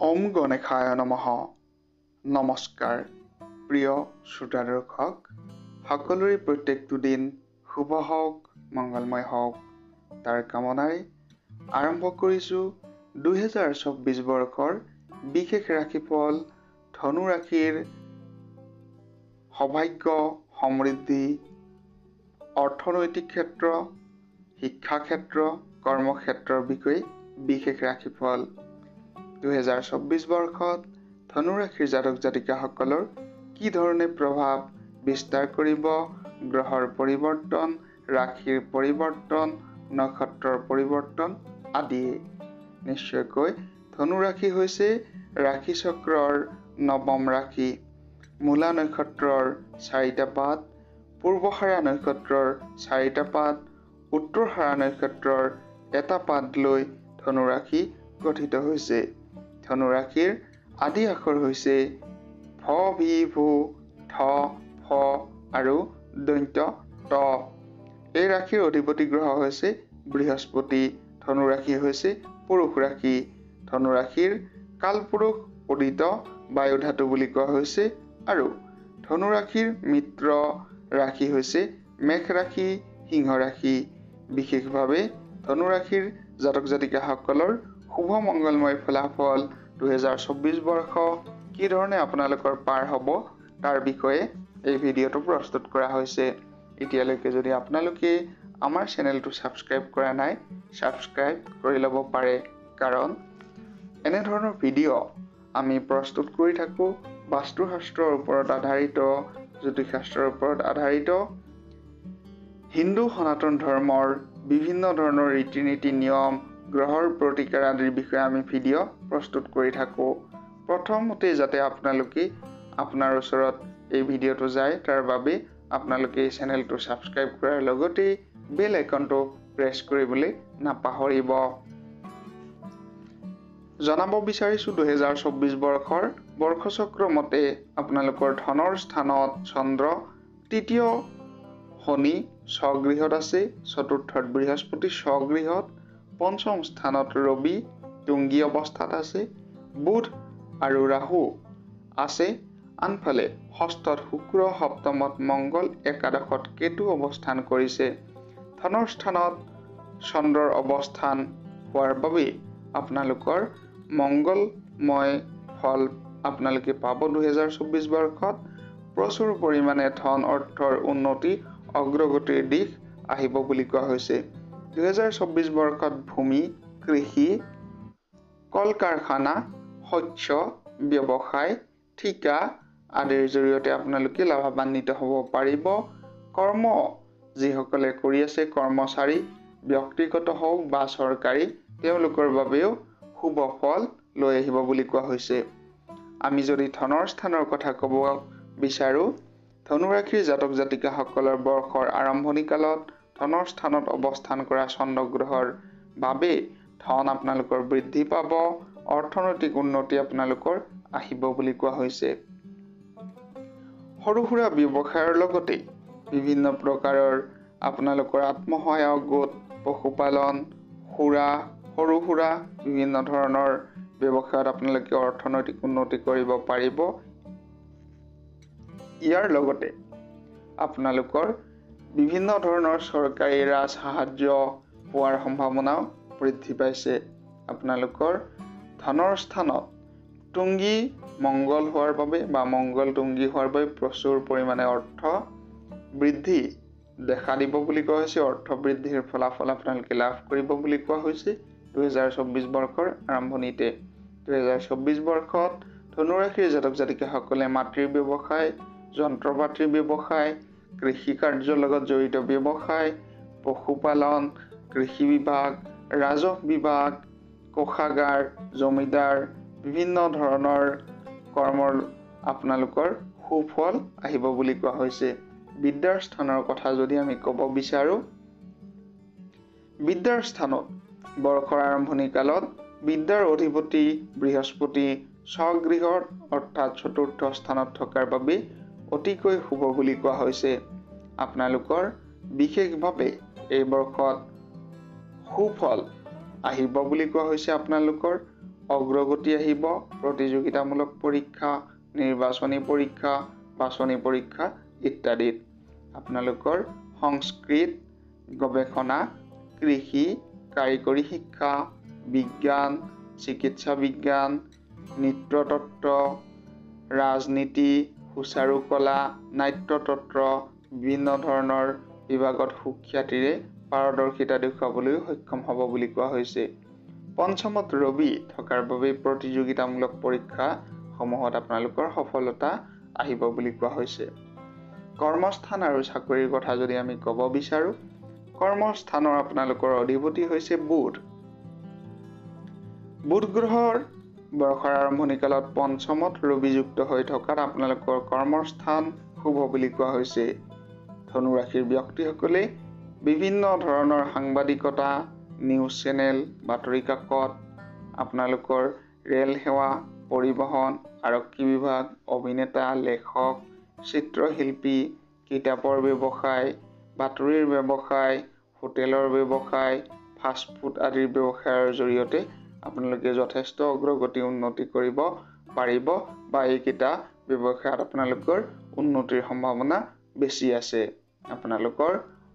ওম গণেশায় নমঃ। নমস্কাৰ প্ৰিয় শ্ৰোতা দৰ্শক, সকলোৰে প্ৰত্যেকটো দিন শুভ হওক, মংগলময় হওক তাৰ কামনাৰে আৰম্ভ কৰিছোঁ 2024 বৰ্ষৰ বিশেষ ৰাশিফল ধনু ৰাশিৰ সৌভাগ্য, সমৃদ্ধি, অৰ্থনৈতিক ক্ষেত্ৰ, শিক্ষা ক্ষেত্ৰ, কৰ্মক্ষেত্ৰৰ বিষয়ে বিশেষ ৰাশিফল 2024 বৰ্ষত ধনু ৰাশিৰ জাতক জাতিকাসকলৰ কি ধৰণে প্ৰভাৱ বিস্তাৰ কৰিব, গ্ৰহৰ পৰিৱৰ্তন, ৰাশিৰ পৰিৱৰ্তন, নক্ষত্ৰৰ পৰিৱৰ্তন আদিয়ে। নিশ্চয়কৈ ধনু ৰাশি হৈছে ৰাশি চক্ৰৰ নৱম ৰাশি। মূলা নক্ষত্ৰৰ 4টা পাত, পূৰ্বহাৰা নক্ষত্ৰৰ 4টা পাত, উত্তৰহাৰা নক্ষত্ৰৰ 1টা পাত লৈ ধনু ৰাশি গঠিত হৈছে। ধনু ৰাশিৰ আদি আখৰ হৈছে ভ, ভি, ভু, ধ, ফ আৰু দন্ত্য ত। এই ৰাশিৰ অধিপতি গ্ৰহ হৈছে বৃহস্পতি। ধনু ৰাশি হৈছে পুৰুষ ৰাশি। ধনু ৰাশিৰ কালপুৰুষ উদিত বায়ু ধাতু বুলি কোৱা হৈছে আৰু ধনু ৰাশিৰ মিত্ৰ ৰাশি হৈছে মেষ ৰাশি, সিংহ ৰাশি। বিশেষভাৱে ধনু ৰাশিৰ জাতক জাতিকাসকলৰ শুভ মংগলময় ফলাফল 2024 বৰ্ষ কি ধৰণে আপোনালোকৰ পাৰ হ'ব তাৰ বিষয়ে এই ভিডিঅ'টো প্ৰস্তুত কৰা হৈছে। এতিয়ালৈকে যদি আপোনালোকে আমাৰ চেনেলটো ছাবস্ক্ৰাইব কৰা নাই, ছাবস্ক্ৰাইব কৰি ল'ব পাৰে, কাৰণ এনেধৰণৰ ভিডিঅ' আমি প্ৰস্তুত কৰি থাকোঁ বাস্তুশাস্ত্ৰৰ ওপৰত আধাৰিত, জ্যোতিষশাস্ত্ৰৰ ওপৰত আধাৰিত, হিন্দু সনাতন ধৰ্মৰ বিভিন্ন ধৰণৰ ৰীতি নীতি নিয়ম, গ্ৰহৰ প্ৰতিকাৰ আদিৰ বিষয়ে আমি ভিডিঅ' প্ৰস্তুত কৰি থাকোঁ। প্ৰথমতে যাতে আপোনালোকে আপোনাৰ ওচৰত এই ভিডিঅ'টো যায় তাৰ বাবে আপোনালোকে এই চেনেলটো ছাবস্ক্ৰাইব কৰাৰ লগতে বেল আইকনটো প্ৰেছ কৰিবলৈ নাপাহৰিব। জনাব বিচাৰিছোঁ 2024 বৰ্ষৰ বৰ্ষচক্ৰ মতে আপোনালোকৰ ধনৰ স্থানত চন্দ্ৰ, তৃতীয় শনি স্বগৃহত আছে, চতুৰ্থত বৃহস্পতি স্বগৃহত, পঞ্চম স্থানত ৰবি তুংগী অৱস্থাত আছে, বুধ আৰু ৰাহু আছে। আনফালে ষষ্ঠত শুক্ৰ, সপ্তমত মংগল, একাদশত কেতু অৱস্থান কৰিছে। ধনৰ স্থানত চন্দ্ৰৰ অৱস্থান হোৱাৰ বাবে আপোনালোকৰ মংগলময় ফল আপোনালোকে পাব। 2024 বৰ্ষত প্ৰচুৰ পৰিমাণে ধন অৰ্থৰ উন্নতি, অগ্ৰগতিৰ দিশ আহিব বুলি কোৱা হৈছে। 2024 বৰ্ষত ভূমি, কৃষি, কল কাৰখানা, শস্য, ব্যৱসায়, ঠিকা আদিৰ জৰিয়তে আপোনালোকে লাভান্বিত হ'ব পাৰিব। কৰ্ম যিসকলে কৰি আছে, কৰ্মচাৰী ব্যক্তিগত হওক বা চৰকাৰী, তেওঁলোকৰ বাবেও শুভ ফল লৈ আহিব বুলি কোৱা হৈছে। আমি যদি ধনৰ স্থানৰ কথা ক'ব বিচাৰোঁ, ধনু ৰাশিৰ জাতক জাতিকাসকলৰ বৰ্ষৰ আৰম্ভণি কালত ধনৰ স্থানত অৱস্থান কৰা চন্দ্ৰগ্ৰহৰ বাবে ধন আপোনালোকৰ বৃদ্ধি পাব, অৰ্থনৈতিক উন্নতি আপোনালোকৰ আহিব বুলি কোৱা হৈছে। সৰু সুৰা ব্যৱসায়ৰ লগতে বিভিন্ন প্ৰকাৰৰ আপোনালোকৰ আত্মসহায়ক গোট, পশুপালন, সৰু সুৰা বিভিন্ন ধৰণৰ ব্যৱসায়ত আপোনালোকে অৰ্থনৈতিক উন্নতি কৰিব পাৰিব। ইয়াৰ লগতে আপোনালোকৰ বিভিন্ন ধৰণৰ চৰকাৰী ৰাজ সাহায্য পোৱাৰ সম্ভাৱনাও বৃদ্ধি পাইছে। আপোনালোকৰ ধনৰ স্থানত তুংগী মংগল হোৱাৰ বাবে বা মংগল তুংগী হোৱাৰ বাবে প্ৰচুৰ পৰিমাণে অৰ্থ বৃদ্ধি দেখা দিব বুলি কোৱা হৈছে। অৰ্থ বৃদ্ধিৰ ফলাফল আপোনালোকে লাভ কৰিব বুলি কোৱা হৈছে 2024 বৰ্ষৰ আৰম্ভণিতে। 2024 বৰ্ষত ধনু ৰাশিৰ জাতক জাতিকাসকলে মাটিৰ ব্যৱসায়, যন্ত্ৰপাতিৰ ব্যৱসায়, কৃষি কাৰ্যৰ লগত জড়িত ব্যৱসায়, পশুপালন, কৃষি বিভাগ, ৰাজহ বিভাগ, কোষাগাৰ, জমিদাৰ, বিভিন্ন ধৰণৰ কৰ্মৰ আপোনালোকৰ সুফল আহিব বুলি কোৱা হৈছে। বিদ্যাৰ স্থানৰ কথা যদি আমি ক'ব বিচাৰোঁ, বিদ্যাৰ স্থানত বৰ্ষৰ আৰম্ভণি কালত বিদ্যাৰ অধিপতি বৃহস্পতি স্বগৃহত অৰ্থাৎ চতুৰ্থ স্থানত থকাৰ বাবে অতিকৈ শুভ বুলি কোৱা হৈছে। আপোনালোকৰ বিশেষভাৱে এই বৰ্ষত সুফল আহিব বুলি কোৱা হৈছে। আপোনালোকৰ অগ্ৰগতি আহিব, প্ৰতিযোগিতামূলক পৰীক্ষা, নিৰ্বাচনী পৰীক্ষা, বাছনি পৰীক্ষা ইত্যাদিত। আপোনালোকৰ সংস্কৃত, গৱেষণা, কৃষি, কাৰিকৰী শিক্ষা, বিজ্ঞান, চিকিৎসা বিজ্ঞান, নৃত্যতত্ত্ব, ৰাজনীতি, সুচাৰু কলা, নাট্যতত্ত্ব, বিভিন্ন ধৰণৰ বিভাগত সুখ্যাতিৰে পাৰদৰ্শিতা দেখুৱাবলৈ সক্ষম হ'ব বুলি কোৱা হৈছে। পঞ্চমত ৰবি থকাৰ বাবে প্ৰতিযোগিতামূলক পৰীক্ষাসমূহত আপোনালোকৰ সফলতা আহিব বুলি কোৱা হৈছে। কৰ্মস্থান আৰু চাকৰিৰ কথা যদি আমি ক'ব বিচাৰোঁ, কৰ্মস্থানৰ আপোনালোকৰ অধিপতি হৈছে বুধ। বুধ গ্ৰহৰ বৰ্ষৰ আৰম্ভণিকালত পঞ্চমত ৰবিযুক্ত হৈ থকাত আপোনালোকৰ কৰ্মস্থান শুভ বুলি কোৱা হৈছে। ধনু ৰাশিৰ ব্যক্তিসকলে বিভিন্ন ধৰণৰ সাংবাদিকতা, নিউজ চেনেল, বাতৰি কাকত, আপোনালোকৰ ৰেল সেৱা, পৰিবহণ, আৰক্ষী বিভাগ, অভিনেতা, লেখক, চিত্ৰশিল্পী, কিতাপৰ ব্যৱসায়, বাতৰিৰ ব্যৱসায়, হোটেলৰ ব্যৱসায়, ফাষ্টফুড আদিৰ ব্যৱসায়ৰ জৰিয়তে আপোনালোকে যথেষ্ট অগ্ৰগতি উন্নতি কৰিব পাৰিব বা এইকেইটা ব্যৱসায়ত আপোনালোকৰ উন্নতিৰ সম্ভাৱনা বেছি আছে। আপোনালোকৰ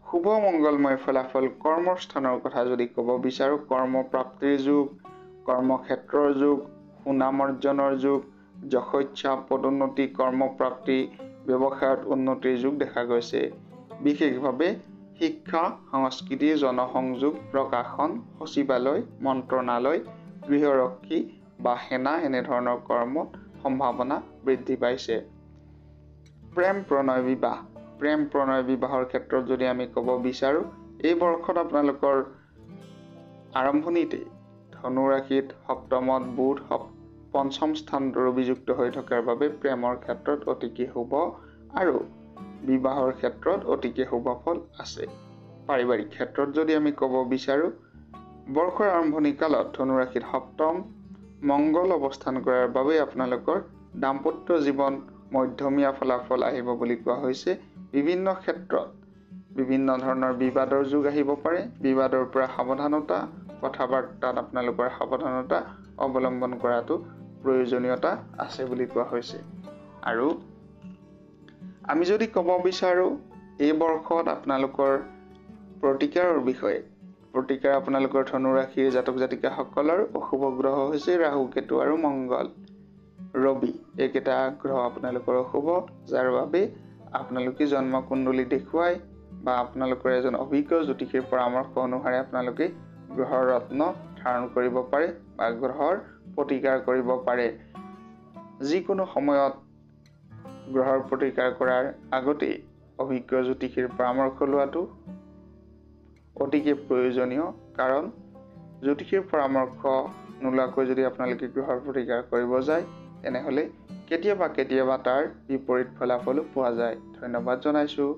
শুভ মংগলময় ফলাফল কৰ্মস্থানৰ কথা যদি ক'ব বিচাৰোঁ, কৰ্মপ্ৰাপ্তিৰ যুগ, কৰ্মক্ষেত্ৰৰ যুগ, সুনাম অৰ্জনৰ যুগ, যশস্যা, পদোন্নতি, কৰ্মপ্ৰাপ্তি, ব্যৱসায়ত উন্নতিৰ যুগ দেখা গৈছে। বিশেষভাৱে শিক্ষা, সংস্কৃতি, জনসংযোগ, প্ৰকাশন, সচিবালয়, মন্ত্ৰণালয়, গৃহৰক্ষী বা সেনা এনেধৰণৰ কৰ্মত সম্ভাৱনা বৃদ্ধি পাইছে। প্ৰেম প্ৰণয় বিবাহ, প্ৰেম প্ৰণয় বিবাহৰ ক্ষেত্ৰত যদি আমি ক'ব বিচাৰোঁ, এই বৰ্ষত আপোনালোকৰ আৰম্ভণিতে ধনু ৰাশিত সপ্তমত বুধ, পঞ্চম স্থানত ৰবিযুক্ত হৈ থকাৰ বাবে প্ৰেমৰ ক্ষেত্ৰত অতিকে শুভ আৰু বিবাহৰ ক্ষেত্ৰত অতিকে শুভ ফল আছে। পাৰিবাৰিক ক্ষেত্ৰত যদি আমি ক'ব বিচাৰোঁ, বৰ্ষৰ আৰম্ভণি কালত ধনু ৰাশিত সপ্তম মংগল অৱস্থান কৰাৰ বাবে আপোনালোকৰ দাম্পত্য জীৱন মধ্যমীয়া ফলাফল আহিব বুলি কোৱা হৈছে। বিভিন্ন ক্ষেত্ৰত বিভিন্ন ধৰণৰ বিবাদৰ যুগ আহিব পাৰে। বিবাদৰ পৰা সাৱধানতা, কথা বাৰ্তাত আপোনালোকৰ সাৱধানতা অৱলম্বন কৰাটো প্ৰয়োজনীয়তা আছে বুলি কোৱা হৈছে। আৰু আমি যদি ক'ব বিচাৰোঁ এই বৰ্ষত আপোনালোকৰ প্ৰতিকাৰৰ বিষয়ে, প্ৰতিকাৰ আপোনালোকৰ ধনু ৰাশিৰ জাতক জাতিকাসকলৰ অশুভ গ্ৰহ হৈছে ৰাহু, কেতু আৰু মংগল, ৰবি। এইকেইটা গ্ৰহ আপোনালোকৰ অশুভ, যাৰ বাবে আপোনালোকে জন্মকুণ্ডলী দেখুৱাই বা আপোনালোকৰ এজন অভিজ্ঞ জ্যোতিষীৰ পৰামৰ্শ অনুসাৰে আপোনালোকে গ্ৰহৰ ৰত্ন ধাৰণ কৰিব পাৰে বা গ্ৰহৰ প্ৰতিকাৰ কৰিব পাৰে। যিকোনো সময়ত গ্ৰহৰ প্ৰতিকাৰ কৰাৰ আগতেই অভিজ্ঞ জ্যোতিষীৰ পৰামৰ্শ লোৱাটো অতিকে প্ৰয়োজনীয়, কাৰণ জ্যোতিষীৰ পৰামৰ্শ নোলোৱাকৈ যদি আপোনালোকে গ্ৰহৰ প্ৰতিকাৰ কৰিব যায়, তেনেহ'লে কেতিয়াবা তাৰ বিপৰীত ফলাফলো পোৱা যায়। ধন্যবাদ জনাইছোঁ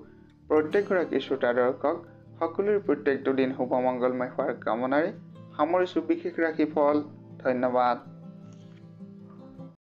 প্ৰত্যেকগৰাকী শ্ৰোতা দৰ্শক সকলোৰে প্ৰত্যেকটো দিন শুভ মংগলময় হোৱাৰ কামনাৰে সামৰিছোঁ বিশেষ ৰাশিফল। ধন্যবাদ।